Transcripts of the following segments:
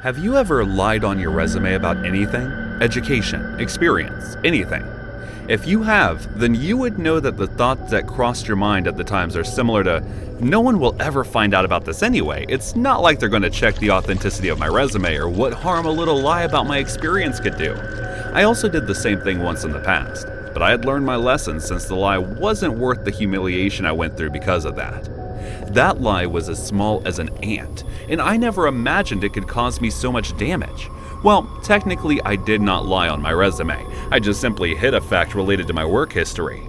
Have you ever lied on your resume about anything? Education, experience, anything? If you have, then you would know that the thoughts that crossed your mind at the times are similar to, no one will ever find out about this anyway. It's not like they're going to check the authenticity of my resume or what harm a little lie about my experience could do. I also did the same thing once in the past, but I had learned my lesson since the lie wasn't worth the humiliation I went through because of that. That lie was as small as an ant, and I never imagined it could cause me so much damage. Well, technically I did not lie on my resume. I just simply hid a fact related to my work history.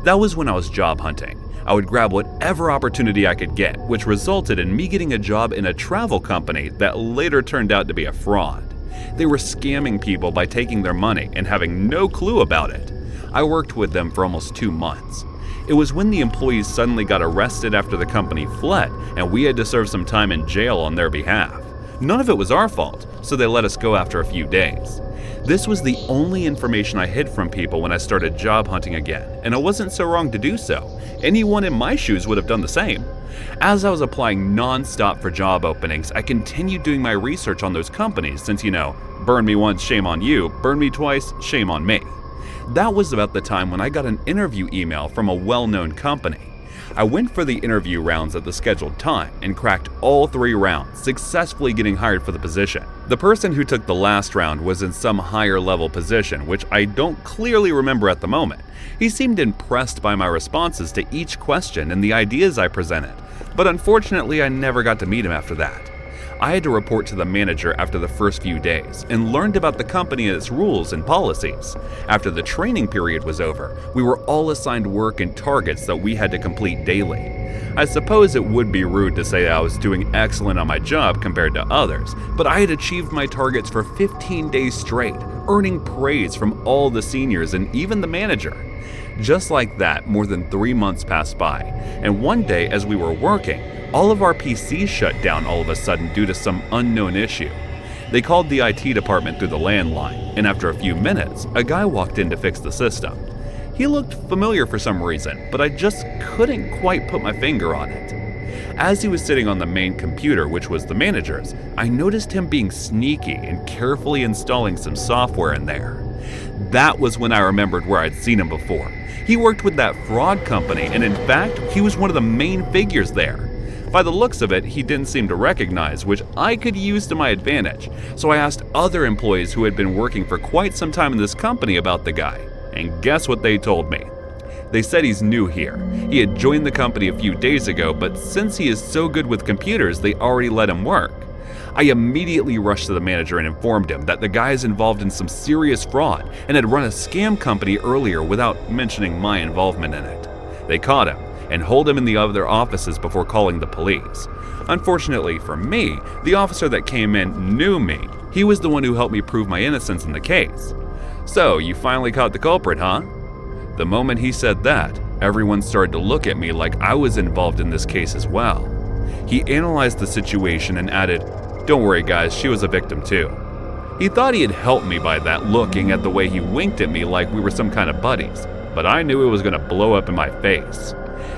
That was when I was job hunting. I would grab whatever opportunity I could get, which resulted in me getting a job in a travel company that later turned out to be a fraud. They were scamming people by taking their money and having no clue about it. I worked with them for almost 2 months. It was when the employees suddenly got arrested after the company fled, and we had to serve some time in jail on their behalf. None of it was our fault, so they let us go after a few days. This was the only information I hid from people when I started job hunting again, and it wasn't so wrong to do so. Anyone in my shoes would have done the same. As I was applying non-stop for job openings, I continued doing my research on those companies since, burn me once, shame on you, burn me twice, shame on me. That was about the time when I got an interview email from a well-known company. I went for the interview rounds at the scheduled time and cracked all 3 rounds, successfully getting hired for the position. The person who took the last round was in some higher level position, which I don't clearly remember at the moment. He seemed impressed by my responses to each question and the ideas I presented, but unfortunately I never got to meet him after that. I had to report to the manager after the first few days and learned about the company and its rules and policies. After the training period was over, we were all assigned work and targets that we had to complete daily. I suppose it would be rude to say I was doing excellent on my job compared to others, but I had achieved my targets for 15 days straight, earning praise from all the seniors and even the manager. Just like that, more than 3 months passed by, and one day as we were working, all of our PCs shut down all of a sudden due to some unknown issue. They called the IT department through the landline, and after a few minutes, a guy walked in to fix the system. He looked familiar for some reason, but I just couldn't quite put my finger on it. As he was sitting on the main computer, which was the manager's, I noticed him being sneaky and carefully installing some software in there. That was when I remembered where I'd seen him before. He worked with that fraud company, and in fact, he was one of the main figures there. By the looks of it, he didn't seem to recognize, which I could use to my advantage, so I asked other employees who had been working for quite some time in this company about the guy, and guess what they told me? They said he's new here. He had joined the company a few days ago, but since he is so good with computers, they already let him work. I immediately rushed to the manager and informed him that the guy is involved in some serious fraud and had run a scam company earlier without mentioning my involvement in it. They caught him and holed him in the other offices before calling the police. Unfortunately for me, the officer that came in knew me. He was the one who helped me prove my innocence in the case. "So, you finally caught the culprit, huh?" The moment he said that, everyone started to look at me like I was involved in this case as well. He analyzed the situation and added, "Don't worry guys, she was a victim too." He thought he had helped me by that, looking at the way he winked at me like we were some kind of buddies, but I knew it was going to blow up in my face.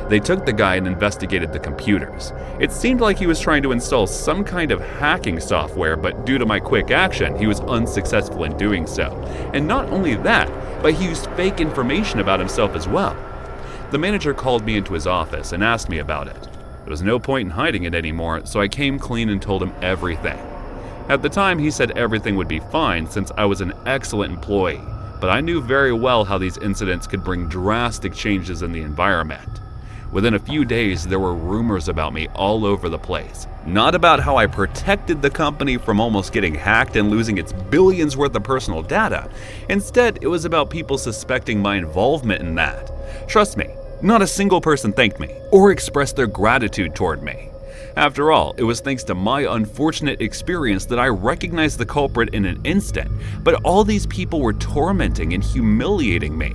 They took the guy and investigated the computers. It seemed like he was trying to install some kind of hacking software, but due to my quick action, he was unsuccessful in doing so. And not only that, but he used fake information about himself as well. The manager called me into his office and asked me about it. There was no point in hiding it anymore, so I came clean and told him everything. At the time, he said everything would be fine since I was an excellent employee, but I knew very well how these incidents could bring drastic changes in the environment. Within a few days, there were rumors about me all over the place. Not about how I protected the company from almost getting hacked and losing its billions worth of personal data. Instead, it was about people suspecting my involvement in that. Trust me, not a single person thanked me or expressed their gratitude toward me. After all, it was thanks to my unfortunate experience that I recognized the culprit in an instant, but all these people were tormenting and humiliating me.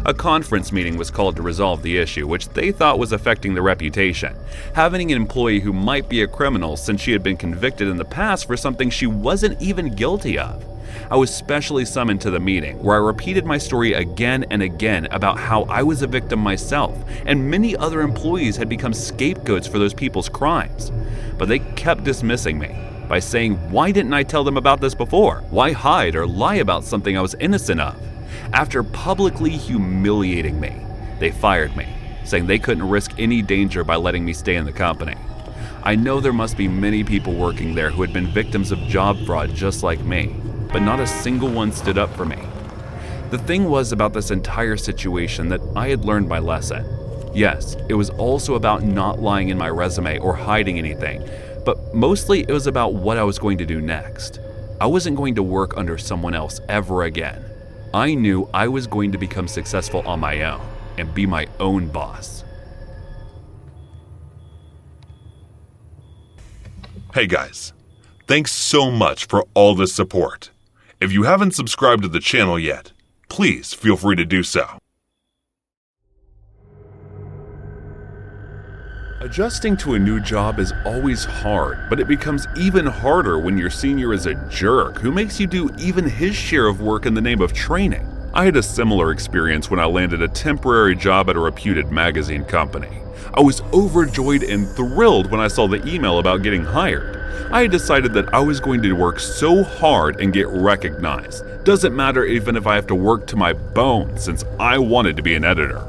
A conference meeting was called to resolve the issue, which they thought was affecting the reputation, having an employee who might be a criminal since she had been convicted in the past for something she wasn't even guilty of. I was specially summoned to the meeting, where I repeated my story again and again about how I was a victim myself, and many other employees had become scapegoats for those people's crimes. But they kept dismissing me. by saying, why didn't I tell them about this before? Why hide or lie about something I was innocent of? After publicly humiliating me, they fired me, saying they couldn't risk any danger by letting me stay in the company. I know there must be many people working there who had been victims of job fraud just like me, but not a single one stood up for me. The thing was about this entire situation that I had learned my lesson. Yes, it was also about not lying in my resume or hiding anything, but mostly it was about what I was going to do next. I wasn't going to work under someone else ever again. I knew I was going to become successful on my own and be my own boss. Hey guys, thanks so much for all this support. If you haven't subscribed to the channel yet, please feel free to do so. Adjusting to a new job is always hard, but it becomes even harder when your senior is a jerk who makes you do even his share of work in the name of training. I had a similar experience when I landed a temporary job at a reputed magazine company. I was overjoyed and thrilled when I saw the email about getting hired. I had decided that I was going to work so hard and get recognized. Doesn't matter even if I have to work to my bone, since I wanted to be an editor.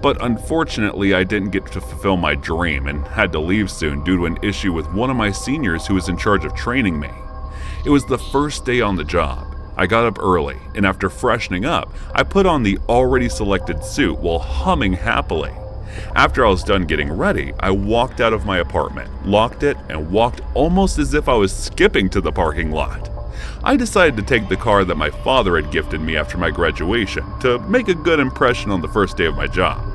But unfortunately, I didn't get to fulfill my dream and had to leave soon due to an issue with one of my seniors who was in charge of training me. It was the first day on the job. I got up early, and after freshening up, I put on the already selected suit while humming happily. After I was done getting ready, I walked out of my apartment, locked it, and walked almost as if I was skipping to the parking lot. I decided to take the car that my father had gifted me after my graduation to make a good impression on the first day of my job.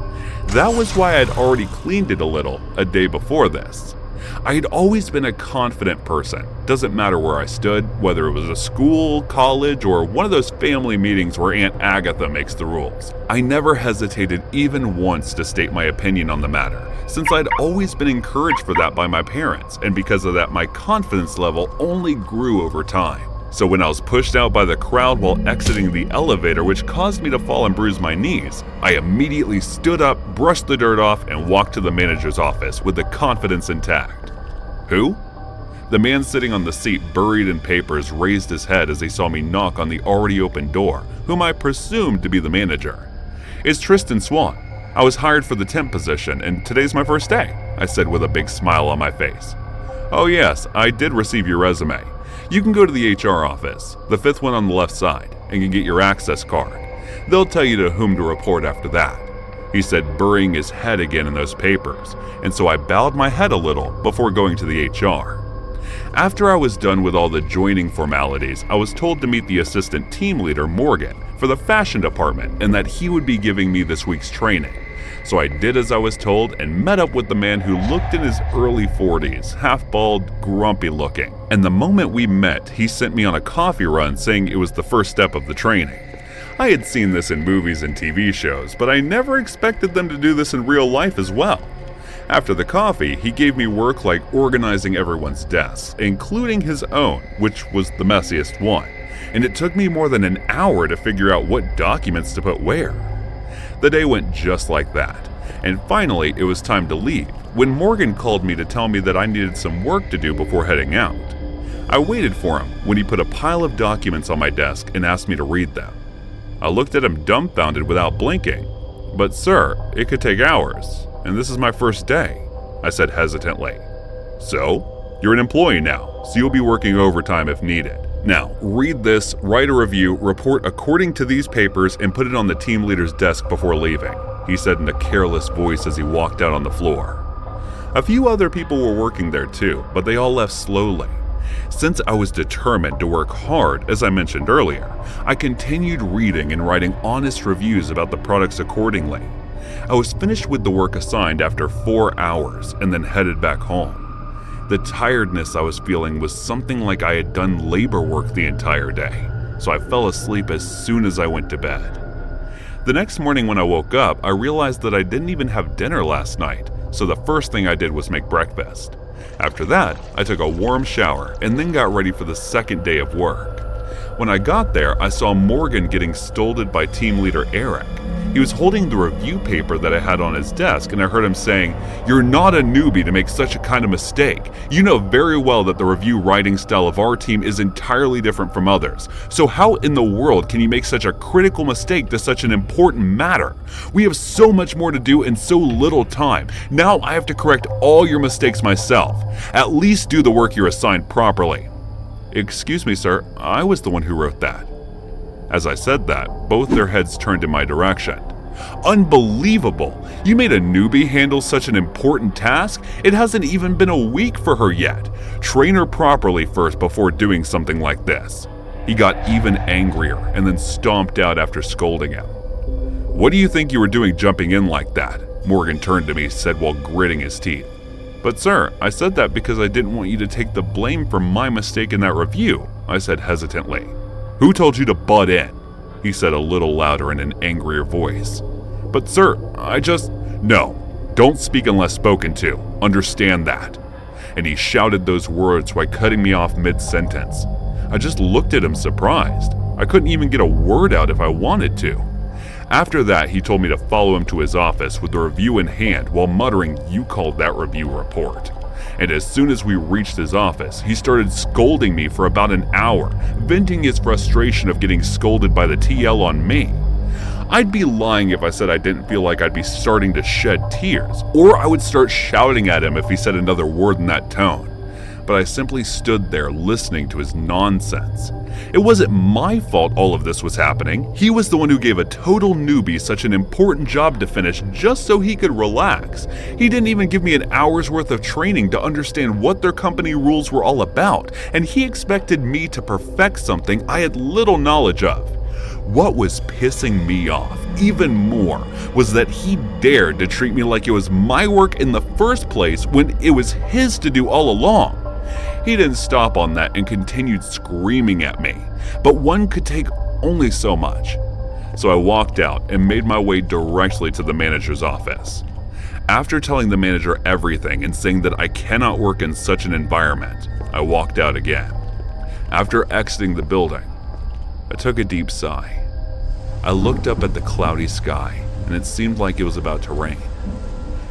That was why I had already cleaned it a little a day before this. I had always been a confident person. Doesn't matter where I stood, whether it was a school, college, or one of those family meetings where Aunt Agatha makes the rules. I never hesitated even once to state my opinion on the matter, since I'd always been encouraged for that by my parents, and because of that my confidence level only grew over time. So when I was pushed out by the crowd while exiting the elevator, which caused me to fall and bruise my knees, I immediately stood up, brushed the dirt off, and walked to the manager's office with the confidence intact. Who? The man sitting on the seat buried in papers raised his head as he saw me knock on the already open door, whom I presumed to be the manager. It's Tristan Swan. I was hired for the temp position, and today's my first day, I said with a big smile on my face. Oh yes, I did receive your resume. You can go to the HR office, the fifth one on the left side, and can get your access card. They'll tell you to whom to report after that, he said, burying his head again in those papers, and so I bowed my head a little before going to the HR. After I was done with all the joining formalities, I was told to meet the assistant team leader, Morgan, for the fashion department, and that he would be giving me this week's training. So I did as I was told and met up with the man who looked in his early 40s, half-bald, grumpy looking. And the moment we met, he sent me on a coffee run saying it was the first step of the training. I had seen this in movies and TV shows, but I never expected them to do this in real life as well. After the coffee, he gave me work like organizing everyone's desks, including his own, which was the messiest one. And it took me more than an hour to figure out what documents to put where. The day went just like that, and finally it was time to leave when Morgan called me to tell me that I needed some work to do before heading out. I waited for him when he put a pile of documents on my desk and asked me to read them. I looked at him dumbfounded without blinking. But sir, it could take hours, and this is my first day, I said hesitantly. So? You're an employee now, so you'll be working overtime if needed. Now, read this, write a review, report according to these papers, and put it on the team leader's desk before leaving, he said in a careless voice as he walked out on the floor. A few other people were working there too, but they all left slowly. Since I was determined to work hard, as I mentioned earlier, I continued reading and writing honest reviews about the products accordingly. I was finished with the work assigned after 4 hours and then headed back home. The tiredness I was feeling was something like I had done labor work the entire day, so I fell asleep as soon as I went to bed. The next morning when I woke up, I realized that I didn't even have dinner last night, so the first thing I did was make breakfast. After that, I took a warm shower and then got ready for the second day of work. When I got there, I saw Morgan getting scolded by team leader Eric. He was holding the review paper that I had on his desk, and I heard him saying, "You're not a newbie to make such a kind of mistake. You know very well that the review writing style of our team is entirely different from others. So how in the world can you make such a critical mistake to such an important matter? We have so much more to do in so little time. Now I have to correct all your mistakes myself. At least do the work you're assigned properly." "Excuse me, sir, I was the one who wrote that." As I said that, both their heads turned in my direction. "Unbelievable! You made a newbie handle such an important task? It hasn't even been a week for her yet. Train her properly first before doing something like this." He got even angrier and then stomped out after scolding him. "What do you think you were doing jumping in like that?" Morgan turned to me, said while gritting his teeth. "But sir, I said that because I didn't want you to take the blame for my mistake in that review," I said hesitantly. "Who told you to butt in?" he said a little louder in an angrier voice. "But sir, I just..." "No, don't speak unless spoken to. Understand that." And he shouted those words while cutting me off mid-sentence. I just looked at him surprised. I couldn't even get a word out if I wanted to. After that, he told me to follow him to his office with the review in hand while muttering, "You called that review a report." And as soon as we reached his office, he started scolding me for about an hour, venting his frustration of getting scolded by the TL on me. I'd be lying if I said I didn't feel like I'd be starting to shed tears, or I would start shouting at him if he said another word in that tone. But I simply stood there listening to his nonsense. It wasn't my fault all of this was happening. He was the one who gave a total newbie such an important job to finish just so he could relax. He didn't even give me an hour's worth of training to understand what their company rules were all about, and he expected me to perfect something I had little knowledge of. What was pissing me off even more was that he dared to treat me like it was my work in the first place when it was his to do all along. He didn't stop on that and continued screaming at me, but one could take only so much. So I walked out and made my way directly to the manager's office. After telling the manager everything and saying that I cannot work in such an environment, I walked out again. After exiting the building, I took a deep sigh. I looked up at the cloudy sky, and it seemed like it was about to rain.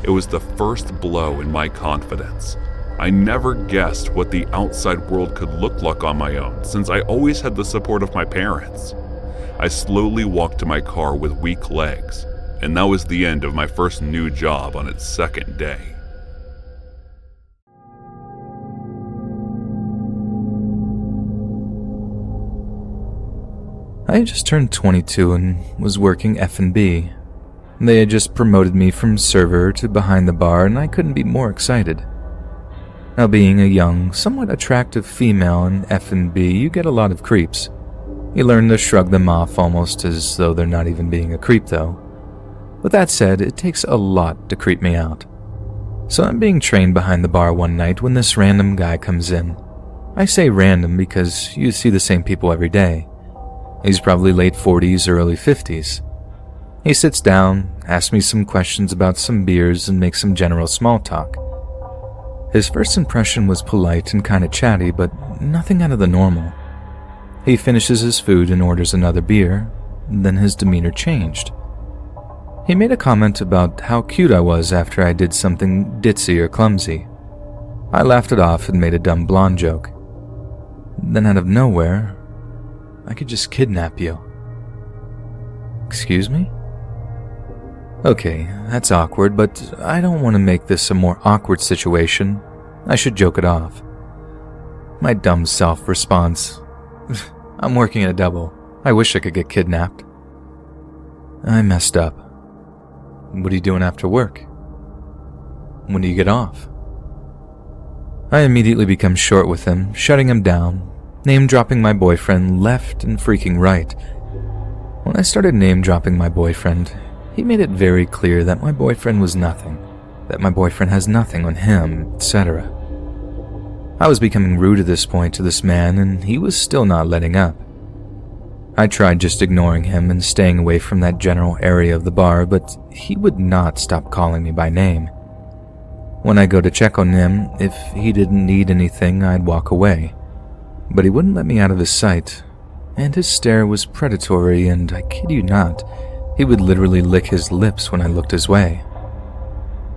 It was the first blow in my confidence. I never guessed what the outside world could look like on my own, since I always had the support of my parents. I slowly walked to my car with weak legs, and that was the end of my first new job on its second day. I had just turned 22 and was working F&B. They had just promoted me from server to behind the bar, and I couldn't be more excited. Now, being a young, somewhat attractive female in F&B, you get a lot of creeps. You learn to shrug them off almost as though they're not even being a creep, though. With that said, it takes a lot to creep me out. So I'm being trained behind the bar one night when this random guy comes in. I say random because you see the same people every day. He's probably late 40s or early 50s. He sits down, asks me some questions about some beers, and makes some general small talk. His first impression was polite and kind of chatty, but nothing out of the normal. He finishes his food and orders another beer, then his demeanor changed. He made a comment about how cute I was after I did something ditzy or clumsy. I laughed it off and made a dumb blonde joke. Then out of nowhere, "I could just kidnap you." Excuse me? Okay, that's awkward, but I don't want to make this a more awkward situation. I should joke it off. My dumb self responds, "I'm working at a double. I wish I could get kidnapped." I messed up. "What are you doing after work? When do you get off?" I immediately become short with him, shutting him down, name-dropping my boyfriend left and freaking right. When I started name-dropping my boyfriend, he made it very clear that my boyfriend was nothing, that my boyfriend has nothing on him, etc. I was becoming rude at this point to this man, and he was still not letting up. I tried just ignoring him and staying away from that general area of the bar, but he would not stop calling me by name. When I go to check on him, if he didn't need anything, I'd walk away. But he wouldn't let me out of his sight, and his stare was predatory, and I kid you not, He would literally lick his lips when I looked his way.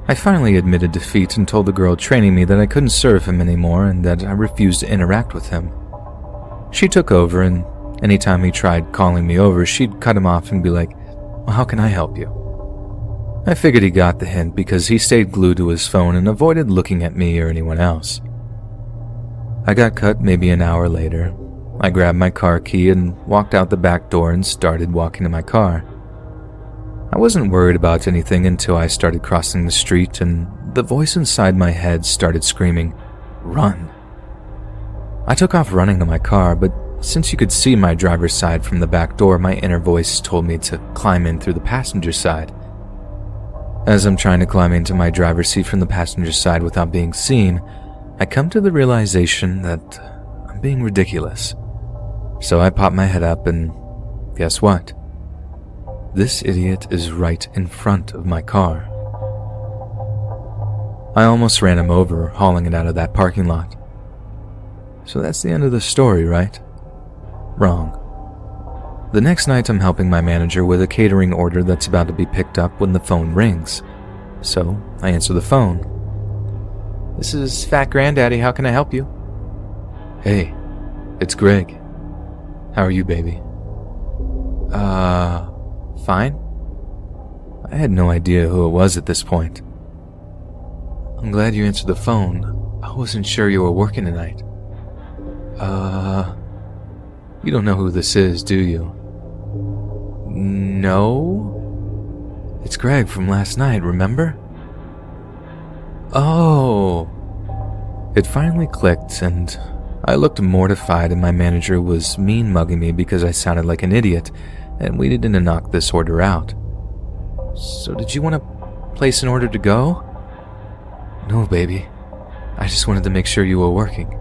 I finally admitted defeat and told the girl training me that I couldn't serve him anymore and that I refused to interact with him. She took over, and anytime he tried calling me over, she'd cut him off and be like, "Well, how can I help you?" I figured he got the hint because he stayed glued to his phone and avoided looking at me or anyone else. I got cut maybe an hour later. I grabbed my car key and walked out the back door and started walking to my car. I wasn't worried about anything until I started crossing the street and the voice inside my head started screaming, "Run!" I took off running to my car, but since you could see my driver's side from the back door, my inner voice told me to climb in through the passenger side. As I'm trying to climb into my driver's seat from the passenger side without being seen, I come to the realization that I'm being ridiculous. So I pop my head up and guess what? This idiot is right in front of my car. I almost ran him over, hauling it out of that parking lot. So that's the end of the story, right? Wrong. The next night I'm helping my manager with a catering order that's about to be picked up when the phone rings. So I answer the phone. "This is Fat Granddaddy, how can I help you?" "Hey, it's Greg. How are you, baby?" Fine." I had no idea who it was at this point. "I'm glad you answered the phone. I wasn't sure you were working tonight." You don't know who this is, do you?" "No. It's Greg from last night, remember?" "Oh." It finally clicked, and I looked mortified, and my manager was mean-mugging me because I sounded like an idiot, and we needed to knock this order out. "So did you want to place an order to go?" "No, baby. I just wanted to make sure you were working.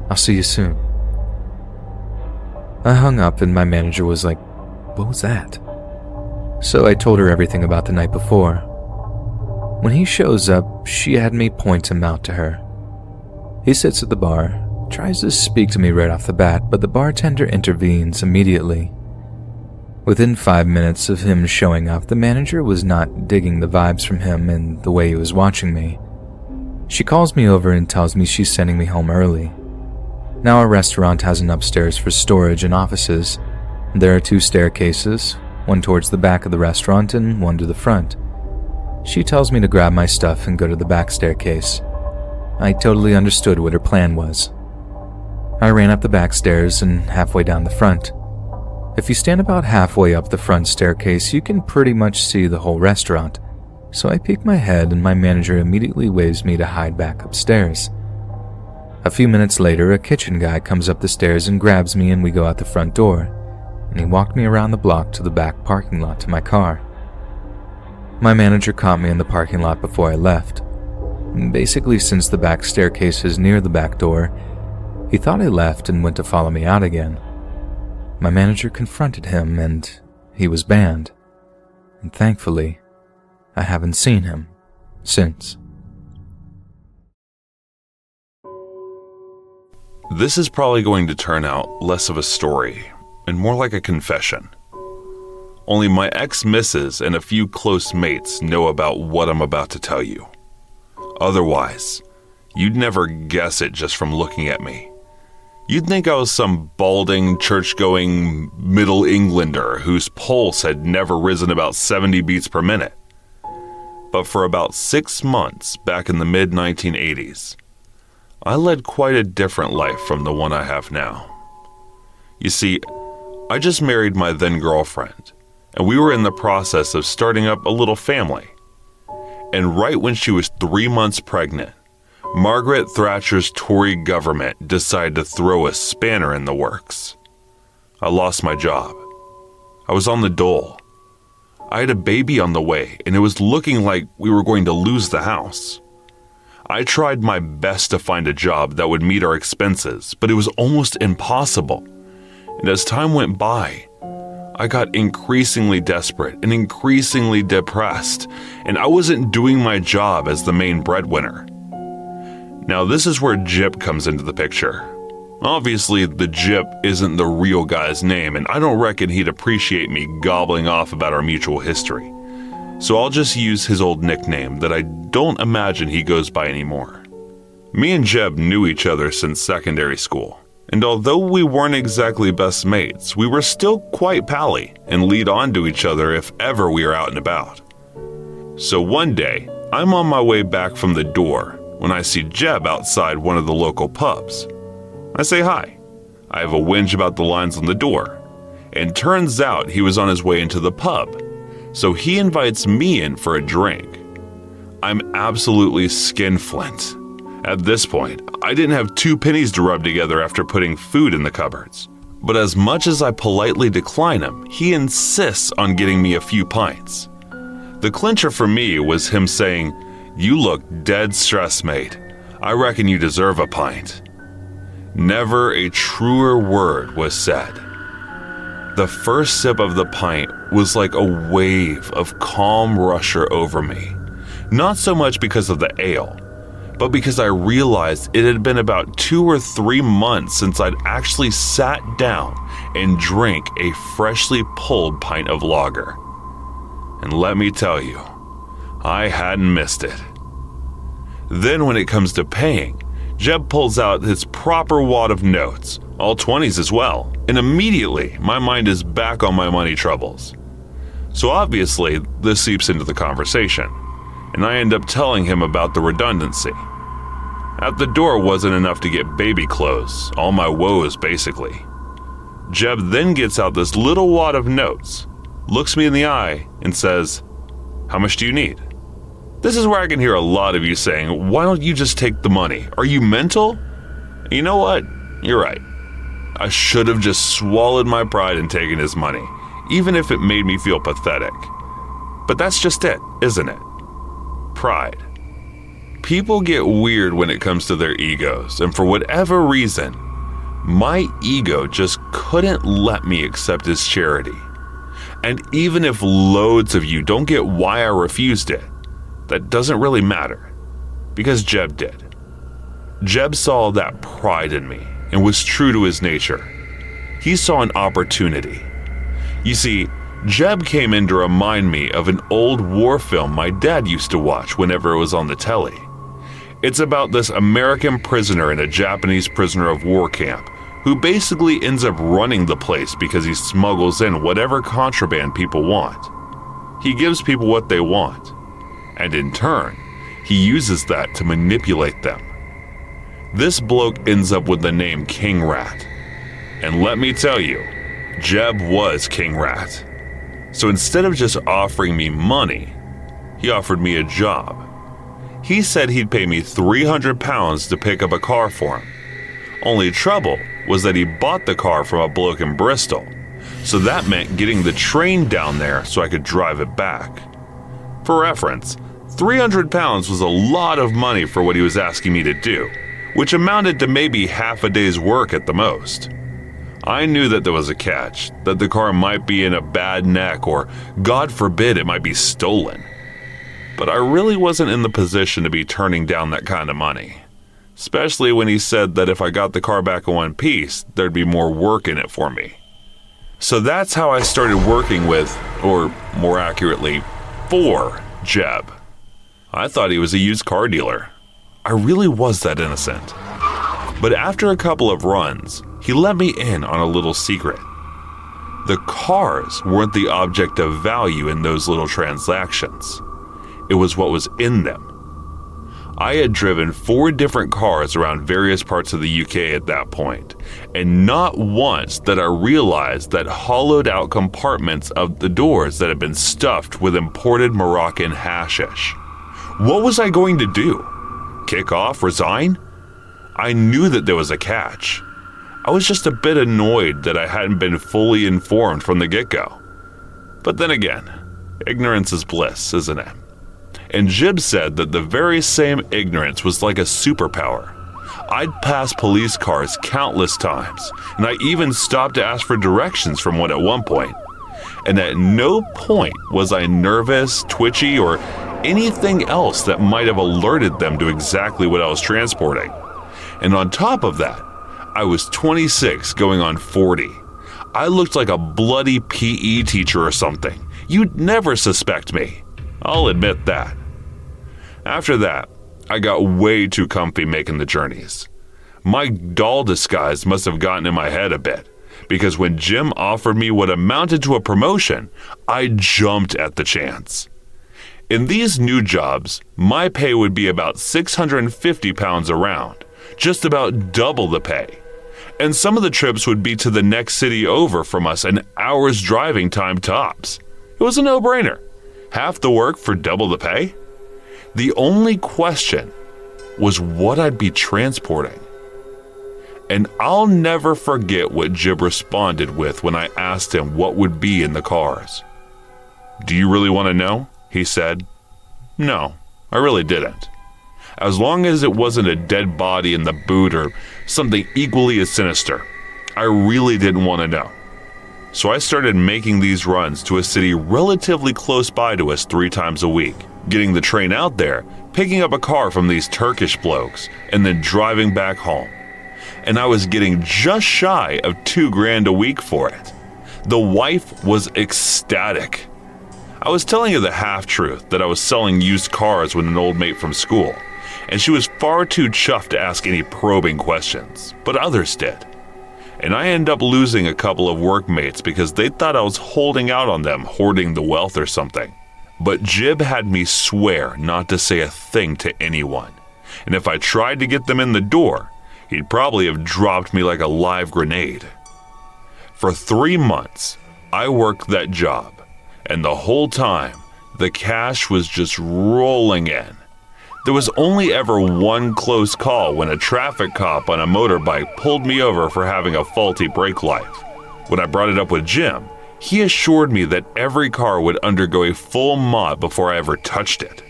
I'll see you soon." I hung up and my manager was like, "What was that?" So I told her everything about the night before. When he shows up, she had me point him out to her. He sits at the bar, tries to speak to me right off the bat, but the bartender intervenes immediately. Within 5 minutes of him showing up, the manager was not digging the vibes from him and the way he was watching me. She calls me over and tells me she's sending me home early. Now our restaurant has an upstairs for storage and offices. There are 2 staircases, one towards the back of the restaurant and one to the front. She tells me to grab my stuff and go to the back staircase. I totally understood what her plan was. I ran up the back stairs and halfway down the front. If you stand about halfway up the front staircase, you can pretty much see the whole restaurant. So I peek my head and my manager immediately waves me to hide back upstairs. A few minutes later, a kitchen guy comes up the stairs and grabs me and we go out the front door, and he walked me around the block to the back parking lot to my car. My manager caught me in the parking lot before I left. Basically, since the back staircase is near the back door, he thought I left and went to follow me out again. My manager confronted him and he was banned, and thankfully, I haven't seen him since. This is probably going to turn out less of a story and more like a confession. Only my ex-missus and a few close mates know about what I'm about to tell you. Otherwise, you'd never guess it just from looking at me. You'd think I was some balding, church-going Middle Englander whose pulse had never risen about 70 beats per minute. But for about 6 months back in the mid-1980s, I led quite a different life from the one I have now. You see, I just married my then-girlfriend, and we were in the process of starting up a little family. And right when she was 3 months pregnant, Margaret Thatcher's Tory government decided to throw a spanner in the works. I lost my job. I was on the dole. I had a baby on the way, and it was looking like we were going to lose the house. I tried my best to find a job that would meet our expenses, but it was almost impossible. And as time went by, I got increasingly desperate and increasingly depressed, and I wasn't doing my job as the main breadwinner. Now this is where Jip comes into the picture. Obviously, the Jip isn't the real guy's name, and I don't reckon he'd appreciate me gobbling off about our mutual history. So I'll just use his old nickname that I don't imagine he goes by anymore. Me and Jeb knew each other since secondary school, and although we weren't exactly best mates, we were still quite pally and lead on to each other if ever we are out and about. So one day, I'm on my way back from the door when I see Jeb outside one of the local pubs. I say hi. I have a whinge about the lines on the door, and turns out he was on his way into the pub, so he invites me in for a drink. I'm absolutely skinflint. At this point, I didn't have 2 pennies to rub together after putting food in the cupboards. But as much as I politely decline him, he insists on getting me a few pints. The clincher for me was him saying, "You look dead stressed, mate. I reckon you deserve a pint." Never a truer word was said. The first sip of the pint was like a wave of calm rusher over me. Not so much because of the ale, but because I realized it had been about 2 or 3 months since I'd actually sat down and drank a freshly pulled pint of lager. And let me tell you, I hadn't missed it. Then when it comes to paying, Jeb pulls out his proper wad of notes, all 20s as well, and immediately my mind is back on my money troubles. So obviously, this seeps into the conversation, and I end up telling him about the redundancy. At the door wasn't enough to get baby clothes, all my woes basically. Jeb then gets out this little wad of notes, looks me in the eye, and says, "How much do you need?" This is where I can hear a lot of you saying, "Why don't you just take the money? Are you mental?" You know what? You're right. I should have just swallowed my pride and taken his money, even if it made me feel pathetic. But that's just it, isn't it? Pride. People get weird when it comes to their egos, and for whatever reason, my ego just couldn't let me accept his charity. And even if loads of you don't get why I refused it, that doesn't really matter, because Jeb did. Jeb saw that pride in me and was true to his nature. He saw an opportunity. You see, Jeb came in to remind me of an old war film my dad used to watch whenever it was on the telly. It's about this American prisoner in a Japanese prisoner of war camp who basically ends up running the place because he smuggles in whatever contraband people want. He gives people what they want, and in turn, he uses that to manipulate them. This bloke ends up with the name King Rat. And let me tell you, Jeb was King Rat. So instead of just offering me money, he offered me a job. He said he'd pay me £300 to pick up a car for him. Only trouble was that he bought the car from a bloke in Bristol, so that meant getting the train down there so I could drive it back. For reference, £300 was a lot of money for what he was asking me to do, which amounted to maybe half a day's work at the most. I knew that there was a catch, that the car might be in a bad neck or, God forbid, it might be stolen. But I really wasn't in the position to be turning down that kind of money, especially when he said that if I got the car back in one piece, there'd be more work in it for me. So that's how I started working with, or more accurately, for Jeb. I thought he was a used car dealer. I really was that innocent. But after a couple of runs, he let me in on a little secret. The cars weren't the object of value in those little transactions. It was what was in them. I had driven 4 different cars around various parts of the UK at that point, and not once did I realize that hollowed out compartments of the doors that had been stuffed with imported Moroccan hashish. What was I going to do? Kick off? Resign? I knew that there was a catch. I was just a bit annoyed that I hadn't been fully informed from the get-go. But then again, ignorance is bliss, isn't it? And Jib said that the very same ignorance was like a superpower. I'd passed police cars countless times, and I even stopped to ask for directions from one at one point. And at no point was I nervous, twitchy, or anything else that might have alerted them to exactly what I was transporting. And on top of that, I was 26 going on 40. I looked like a bloody PE teacher or something. You'd never suspect me. I'll admit that. After that, I got way too comfy making the journeys. My doll disguise must have gotten in my head a bit, because when Jim offered me what amounted to a promotion, I jumped at the chance. In these new jobs, my pay would be about 650 pounds around, just about double the pay. And some of the trips would be to the next city over from us, an hour's driving time tops. It was a no-brainer. Half the work for double the pay? The only question was what I'd be transporting. And I'll never forget what Jib responded with when I asked him what would be in the cars. "Do you really want to know?" he said. No, I really didn't. As long as it wasn't a dead body in the boot or something equally as sinister, I really didn't want to know. So I started making these runs to a city relatively close by to us 3 times a week, getting the train out there, picking up a car from these Turkish blokes, and then driving back home. And I was getting just shy of $2,000 a week for it. The wife was ecstatic. I was telling her the half-truth that I was selling used cars with an old mate from school, and she was far too chuffed to ask any probing questions, but others did. And I ended up losing a couple of workmates because they thought I was holding out on them, hoarding the wealth or something. But Jib had me swear not to say a thing to anyone, and if I tried to get them in the door, he'd probably have dropped me like a live grenade. For 3 months, I worked that job, and the whole time, the cash was just rolling in. There was only ever one close call when a traffic cop on a motorbike pulled me over for having a faulty brake light. When I brought it up with Jim, he assured me that every car would undergo a full mod before I ever touched it.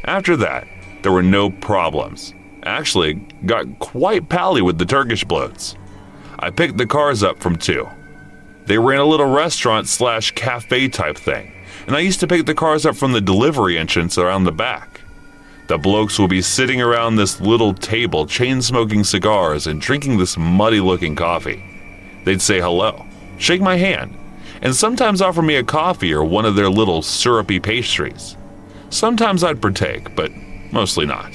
After that, there were no problems. Actually, got quite pally with the Turkish blokes. I picked the cars up from 2. They ran a little restaurant/cafe type thing, and I used to pick the cars up from the delivery entrance around the back. The blokes will be sitting around this little table, chain-smoking cigars and drinking this muddy-looking coffee. They'd say hello, shake my hand, and sometimes offer me a coffee or one of their little syrupy pastries. Sometimes I'd partake, but mostly not.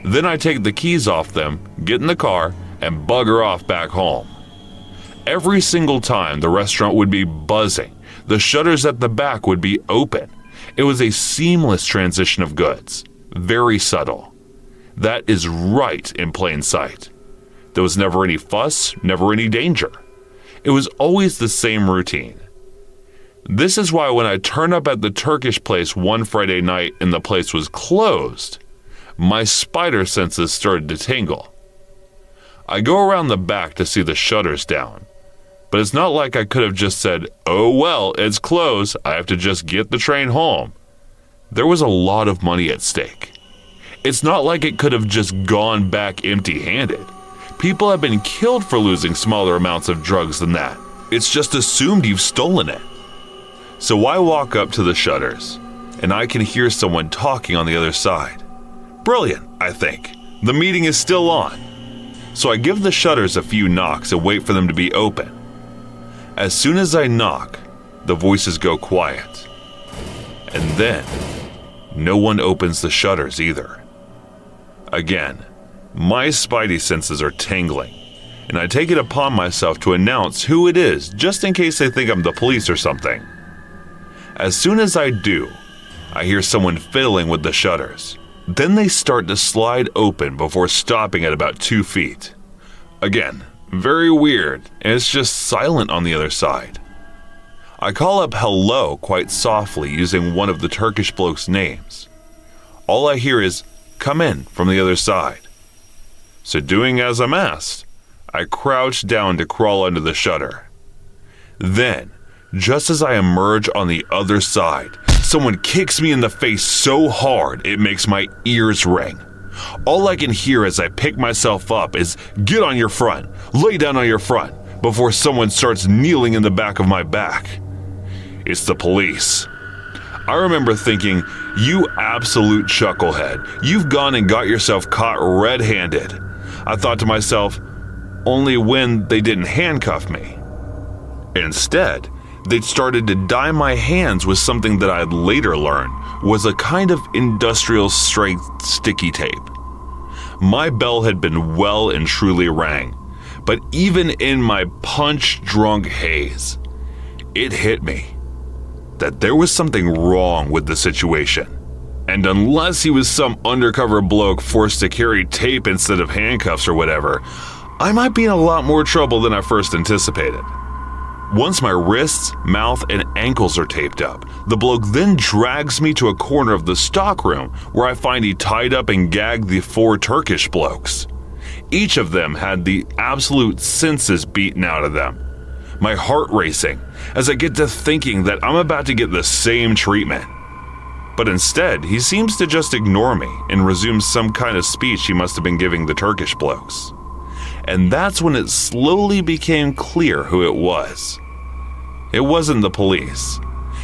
Then I'd take the keys off them, get in the car, and bugger off back home. Every single time, the restaurant would be buzzing. The shutters at the back would be open. It was a seamless transition of goods. Very subtle. That is right in plain sight. There was never any fuss, never any danger. It was always the same routine. This is why when I turned up at the Turkish place one Friday night and the place was closed, my spider senses started to tingle. I go around the back to see the shutters down, but it's not like I could have just said, "Oh well, it's closed, I have to just get the train home." There was a lot of money at stake. It's not like it could have just gone back empty-handed. People have been killed for losing smaller amounts of drugs than that. It's just assumed you've stolen it. So I walk up to the shutters, and I can hear someone talking on the other side. Brilliant, I think. The meeting is still on. So I give the shutters a few knocks and wait for them to be open. As soon as I knock, the voices go quiet. And then, no one opens the shutters either. Again, my spidey senses are tingling, and I take it upon myself to announce who it is just in case they think I'm the police or something. As soon as I do, I hear someone fiddling with the shutters. Then they start to slide open before stopping at about 2 feet. Again, very weird, and it's just silent on the other side. I call up hello quite softly using one of the Turkish bloke's names. All I hear is, "Come in," from the other side. So doing as I'm asked, I crouch down to crawl under the shutter. Then, just as I emerge on the other side, someone kicks me in the face so hard it makes my ears ring. All I can hear as I pick myself up is, "Get on your front, lay down on your front," before someone starts kneeling in the back of my back. It's the police. I remember thinking, "You absolute chucklehead, you've gone and got yourself caught red-handed." I thought to myself, only when they didn't handcuff me. Instead, they'd started to dye my hands with something that I'd later learn was a kind of industrial-strength sticky tape. My bell had been well and truly rang, but even in my punch-drunk haze, it hit me that there was something wrong with the situation. And unless he was some undercover bloke forced to carry tape instead of handcuffs or whatever, I might be in a lot more trouble than I first anticipated. Once my wrists, mouth, and ankles are taped up, the bloke then drags me to a corner of the stockroom where I find he tied up and gagged the 4 Turkish blokes. Each of them had the absolute senses beaten out of them. My heart racing as I get to thinking that I'm about to get the same treatment. But instead, he seems to just ignore me and resumes some kind of speech he must have been giving the Turkish blokes. And that's when it slowly became clear who it was. It wasn't the police.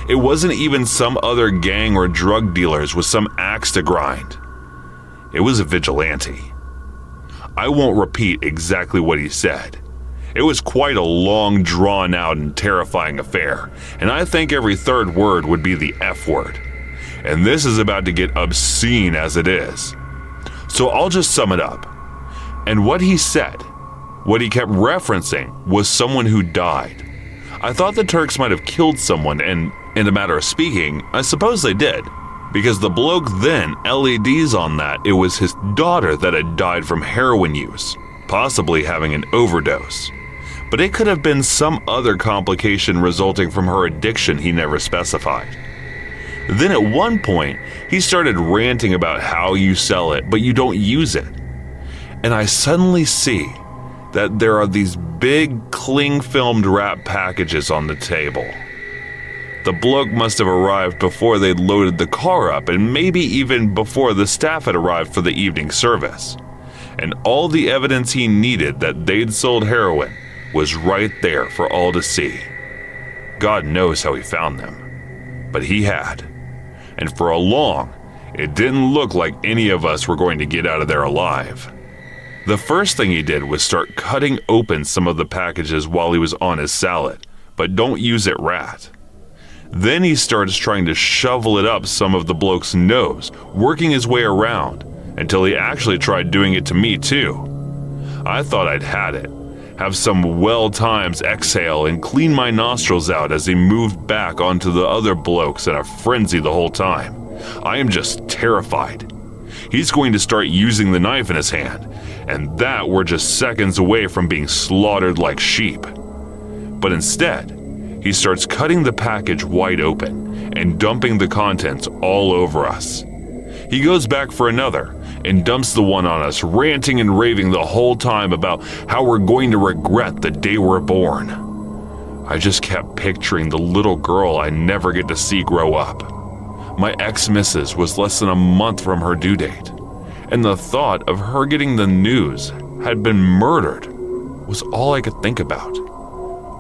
It wasn't even some other gang or drug dealers with some axe to grind. It was a vigilante. I won't repeat exactly what he said. It was quite a long, drawn-out, and terrifying affair, and I think every third word would be the F word. And this is about to get obscene as it is. So I'll just sum it up. And what he said, what he kept referencing, was someone who died. I thought the Turks might have killed someone, and in a matter of speaking, I suppose they did. Because the bloke then LEDs on that it was his daughter that had died from heroin use, possibly having an overdose. But it could have been some other complication resulting from her addiction he never specified. Then at one point, he started ranting about how you sell it, but you don't use it. And I suddenly see that there are these big cling-filmed wrap packages on the table. The bloke must have arrived before they'd loaded the car up, and maybe even before the staff had arrived for the evening service. And all the evidence he needed that they'd sold heroin was right there for all to see. God knows how he found them. But he had. And for a long, it didn't look like any of us were going to get out of there alive. The first thing he did was start cutting open some of the packages while he was on his salad, but don't use it, rat. Then he starts trying to shovel it up some of the bloke's nose, working his way around, until he actually tried doing it to me too. I thought I'd had it, have some well-timed exhale and clean my nostrils out as he moved back onto the other blokes in a frenzy the whole time. I am just terrified. He's going to start using the knife in his hand, and that we're just seconds away from being slaughtered like sheep. But instead, he starts cutting the package wide open and dumping the contents all over us. He goes back for another and dumps the one on us, ranting and raving the whole time about how we're going to regret the day we're born. I just kept picturing the little girl I never get to see grow up. My ex-missus was less than a month from her due date, and the thought of her getting the news had been murdered was all I could think about.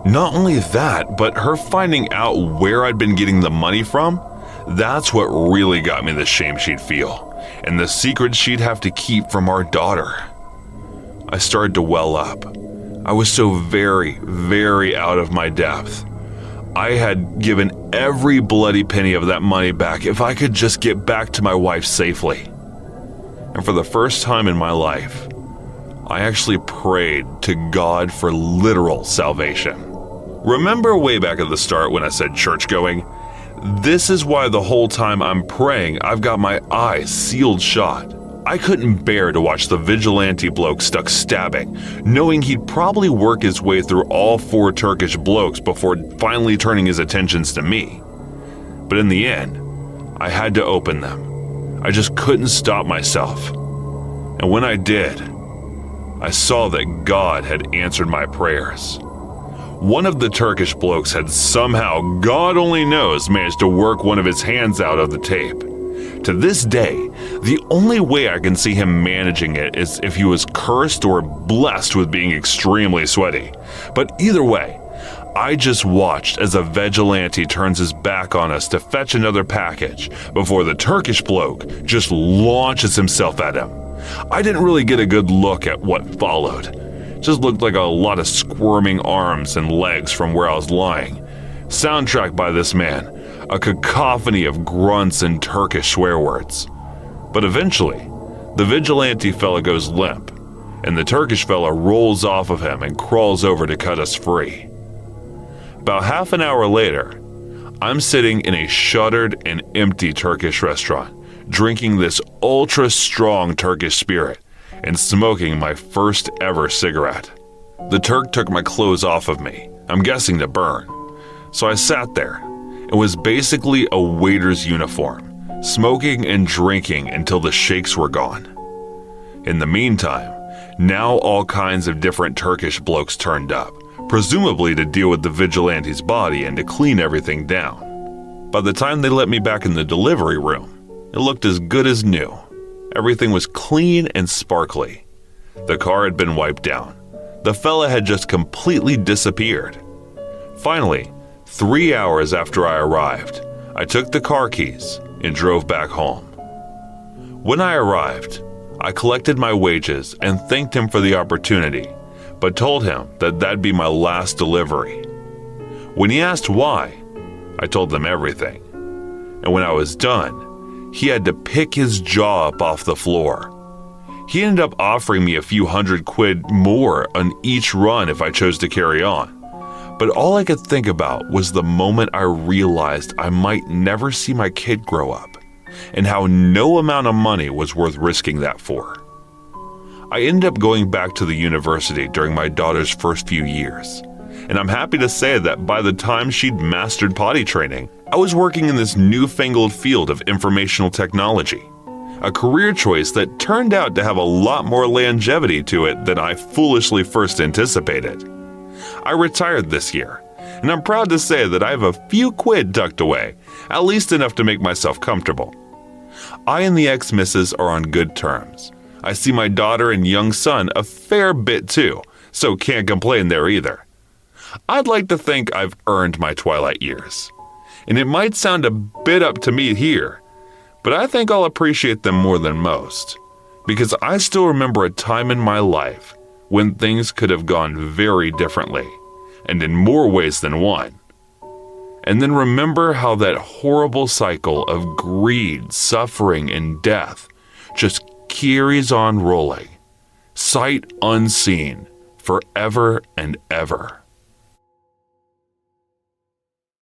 Not only that, but her finding out where I'd been getting the money from, that's what really got me the shame she'd feel, and the secrets she'd have to keep from our daughter. I started to well up. I was so very, very out of my depth. I had given every bloody penny of that money back if I could just get back to my wife safely. And for the first time in my life, I actually prayed to God for literal salvation. Remember way back at the start when I said church going? This is why the whole time I'm praying, I've got my eyes sealed shut. I couldn't bear to watch the vigilante bloke stuck stabbing, knowing he'd probably work his way through all 4 Turkish blokes before finally turning his attentions to me. But in the end, I had to open them. I just couldn't stop myself. And when I did, I saw that God had answered my prayers. One of the Turkish blokes had somehow, God only knows, managed to work one of his hands out of the tape. To this day, the only way I can see him managing it is if he was cursed or blessed with being extremely sweaty. But either way, I just watched as a vigilante turns his back on us to fetch another package before the Turkish bloke just launches himself at him. I didn't really get a good look at what followed. Just looked like a lot of squirming arms and legs from where I was lying. Soundtracked by this man, a cacophony of grunts and Turkish swear words. But eventually, the vigilante fella goes limp, and the Turkish fella rolls off of him and crawls over to cut us free. About half an hour later, I'm sitting in a shuttered and empty Turkish restaurant, drinking this ultra-strong Turkish spirit and smoking my first ever cigarette. The Turk took my clothes off of me, I'm guessing to burn. So I sat there and was basically a waiter's uniform, smoking and drinking until the shakes were gone. In the meantime, now all kinds of different Turkish blokes turned up, presumably to deal with the vigilante's body and to clean everything down. By the time they let me back in the delivery room, it looked as good as new. Everything was clean and sparkly. The car had been wiped down. The fella had just completely disappeared. Finally, 3 hours after I arrived, I took the car keys and drove back home. When I arrived, I collected my wages and thanked him for the opportunity, but told him that that'd be my last delivery. When he asked why, I told them everything. And when I was done, he had to pick his jaw up off the floor. He ended up offering me a few £100 more on each run if I chose to carry on. But all I could think about was the moment I realized I might never see my kid grow up, and how no amount of money was worth risking that for. I ended up going back to the university during my daughter's first few years, and I'm happy to say that by the time she'd mastered potty training, I was working in this newfangled field of informational technology, a career choice that turned out to have a lot more longevity to it than I foolishly first anticipated. I retired this year, and I'm proud to say that I have a few quid tucked away, at least enough to make myself comfortable. I and the ex-missus are on good terms. I see my daughter and young son a fair bit too, so can't complain there either. I'd like to think I've earned my twilight years, and it might sound a bit up to me here, but I think I'll appreciate them more than most, because I still remember a time in my life when things could have gone very differently, and in more ways than one. And then remember how that horrible cycle of greed, suffering, and death just carries on rolling, sight unseen, forever and ever.